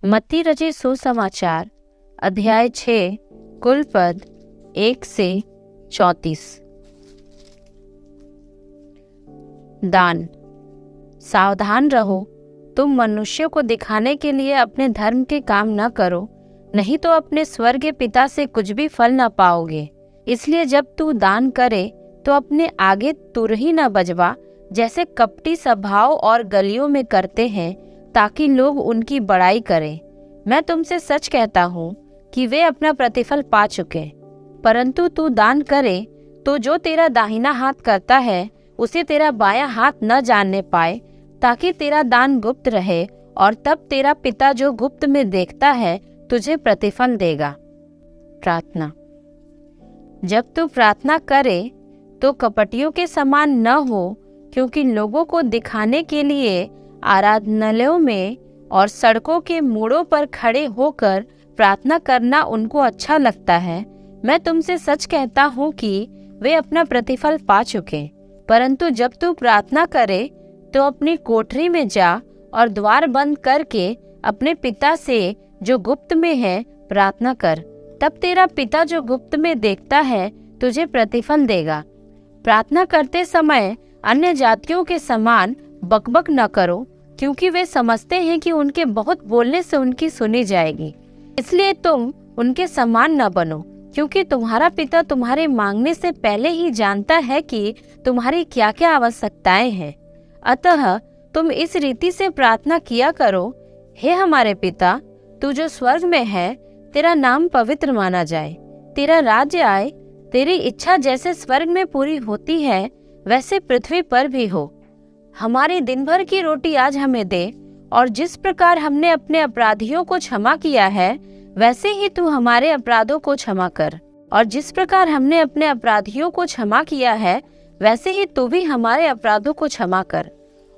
मत्ती रचे सुसमाचार अध्याय 6 कुल पद 1 से 34। दान। सावधान रहो, तुम मनुष्यों को दिखाने के लिए अपने धर्म के काम न करो, नहीं तो अपने स्वर्गीय पिता से कुछ भी फल न पाओगे। इसलिए जब तू दान करे तो अपने आगे तुरही न बजवा, जैसे कपटी सभाओं और गलियों में करते हैं, ताकि लोग उनकी बड़ाई करें। मैं तुमसे सच कहता हूँ कि वे अपना प्रतिफल पा चुके। परंतु तू दान करे तो जो तेरा दाहिना हाथ करता है उसे तेरा बायां हाथ न जानने पाए, ताकि तेरा दान गुप्त रहे, और तब तेरा पिता जो गुप्त में देखता है तुझे प्रतिफल देगा। प्रार्थना। जब तू प्रार्थना करे तो कपटियों के समान न हो, क्योंकि लोगों को दिखाने के लिए आराधनालयों में और सड़कों के मोड़ों पर खड़े होकर प्रार्थना करना उनको अच्छा लगता है। मैं तुमसे सच कहता हूँ कि वे अपना प्रतिफल पा चुके। परंतु जब तू प्रार्थना करे तो अपनी कोठरी में जा और द्वार बंद करके अपने पिता से जो गुप्त में है प्रार्थना कर, तब तेरा पिता जो गुप्त में देखता है तुझे प्रतिफल देगा। प्रार्थना करते समय अन्य जातियों के समान बकबक न करो, क्योंकि वे समझते हैं कि उनके बहुत बोलने से उनकी सुनी जाएगी। इसलिए तुम उनके समान न बनो, क्योंकि तुम्हारा पिता तुम्हारे मांगने से पहले ही जानता है कि तुम्हारी क्या क्या आवश्यकताएं हैं। अतः तुम इस रीति से प्रार्थना किया करो, हे हमारे पिता, तू जो स्वर्ग में है, तेरा नाम पवित्र माना जाए, तेरा राज्य आए, तेरी इच्छा जैसे स्वर्ग में पूरी होती है वैसे पृथ्वी पर भी हो। हमारी दिन भर की रोटी आज हमें दे, और जिस प्रकार हमने अपने अपराधियों को क्षमा किया है वैसे ही तू हमारे अपराधों को क्षमा कर, और जिस प्रकार हमने अपने अपराधियों को क्षमा किया है वैसे ही तू भी हमारे अपराधों को क्षमा कर।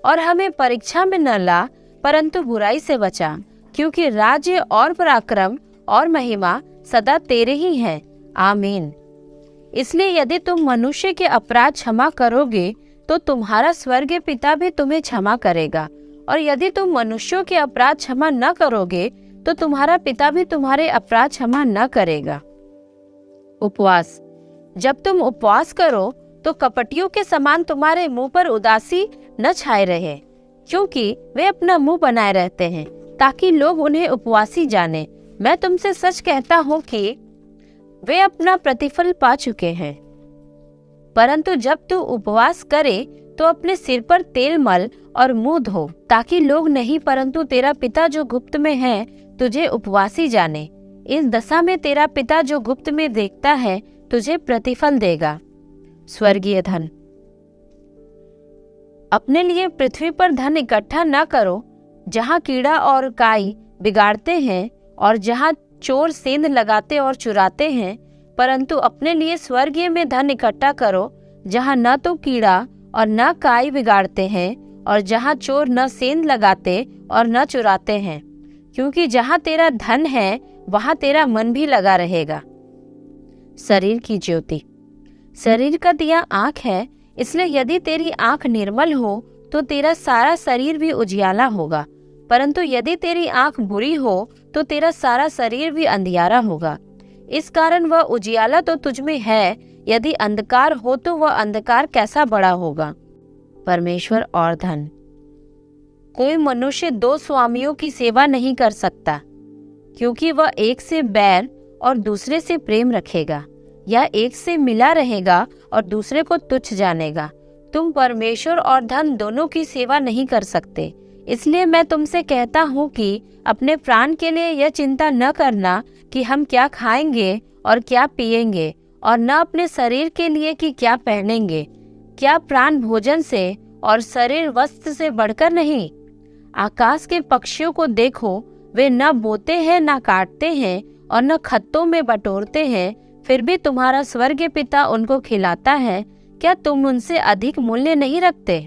और हमें परीक्षा में न ला, परंतु बुराई से बचा, क्योंकि राज्य और पराक्रम और महिमा सदा तेरे ही हैं। आमीन। इसलिए यदि तुम मनुष्य के अपराध क्षमा करोगे तो तुम्हारा स्वर्गीय पिता भी तुम्हें क्षमा करेगा, और यदि तुम मनुष्यों के अपराध क्षमा न करोगे तो तुम्हारा पिता भी तुम्हारे अपराध क्षमा न करेगा। उपवास। जब तुम उपवास करो तो कपटियों के समान तुम्हारे मुंह पर उदासी न छाए रहे, क्योंकि वे अपना मुंह बनाए रहते हैं ताकि लोग उन्हें उपवासी जाने। मैं तुमसे सच कहता हूँ कि वे अपना प्रतिफल पा चुके हैं। परंतु जब तू उपवास करे तो अपने सिर पर तेल मल और मुंह धो, ताकि लोग नहीं परंतु तेरा पिता जो गुप्त में है तुझे उपवासी जाने। इस दशा में तेरा पिता जो गुप्त में देखता है तुझे प्रतिफल देगा। स्वर्गीय धन। अपने लिए पृथ्वी पर धन इकट्ठा न करो, जहाँ कीड़ा और काई बिगाड़ते हैं और जहाँ चोर सेंध लगाते और चुराते हैं, परंतु अपने लिए स्वर्गीय में धन इकट्ठा करो, जहाँ न तो कीड़ा और न काई बिगाड़ते हैं और जहाँ चोर न सेंध लगाते और न चुराते हैं, क्योंकि जहाँ तेरा धन है वहाँ तेरा मन भी लगा रहेगा। शरीर की ज्योति। शरीर का दिया आँख है, इसलिए यदि तेरी आँख निर्मल हो तो तेरा सारा शरीर भी उजियाला होगा, परंतु यदि तेरी आँख बुरी हो तो तेरा सारा शरीर भी अंधियारा होगा। इस कारण वह उजियाला तो तुझ में है, यदि अंधकार हो तो वह अंधकार कैसा बड़ा होगा। परमेश्वर और धन। कोई मनुष्य दो स्वामियों की सेवा नहीं कर सकता, क्योंकि वह एक से बैर और दूसरे से प्रेम रखेगा, या एक से मिला रहेगा और दूसरे को तुच्छ जानेगा। तुम परमेश्वर और धन दोनों की सेवा नहीं कर सकते। इसलिए मैं तुमसे कहता हूँ कि अपने प्राण के लिए यह चिंता न करना कि हम क्या खाएंगे और क्या पिएंगे, और न अपने शरीर के लिए कि क्या पहनेंगे। क्या प्राण भोजन से और शरीर वस्त्र से बढ़कर नहीं? आकाश के पक्षियों को देखो, वे न बोते हैं, न काटते हैं और न खत्तों में बटोरते हैं, फिर भी तुम्हारा स्वर्गीय पिता उनको खिलाता है। क्या तुम उनसे अधिक मूल्य नहीं रखते?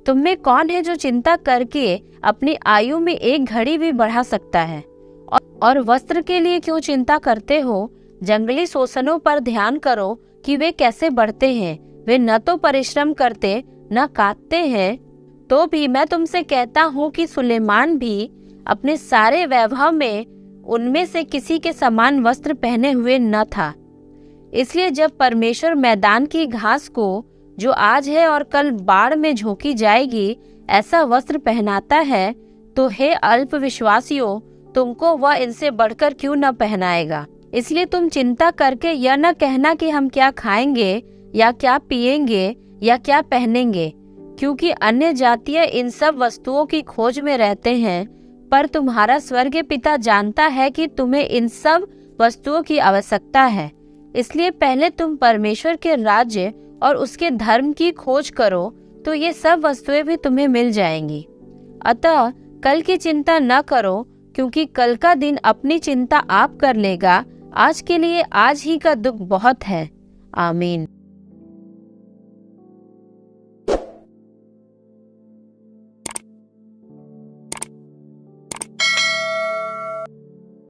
तुम में कौन है जो चिंता करके अपनी आयु में एक घड़ी भी बढ़ा सकता है? और वस्त्र के लिए क्यों चिंता करते हो? जंगली शोषणों पर ध्यान करो कि वे कैसे बढ़ते हैं। वे न तो परिश्रम करते न काटते हैं, तो भी मैं तुमसे कहता हूँ कि सुलेमान भी अपने सारे वैभव में उनमें से किसी के समान वस्त्र पहने हुए न था। इसलिए जब परमेश्वर मैदान की घास को, जो आज है और कल बाढ़ में झोंकी जाएगी, ऐसा वस्त्र पहनाता है, तो हे अल्पविश्वासियों, तुमको वह इनसे बढ़कर क्यों न पहनाएगा। इसलिए तुम चिंता करके यह न कहना कि हम क्या खाएंगे या क्या पिएंगे या क्या पहनेंगे, क्योंकि अन्य जातीय इन सब वस्तुओं की खोज में रहते हैं, पर तुम्हारा स्वर्गीय पिता जानता है कि तुम्हें इन सब वस्तुओं की आवश्यकता है। इसलिए पहले तुम परमेश्वर के राज्य और उसके धर्म की खोज करो, तो ये सब वस्तुएं भी तुम्हें मिल जाएंगी। अतः कल की चिंता न करो, क्योंकि कल का दिन अपनी चिंता आप कर लेगा। आज के लिए आज ही का दुख बहुत है। आमीन।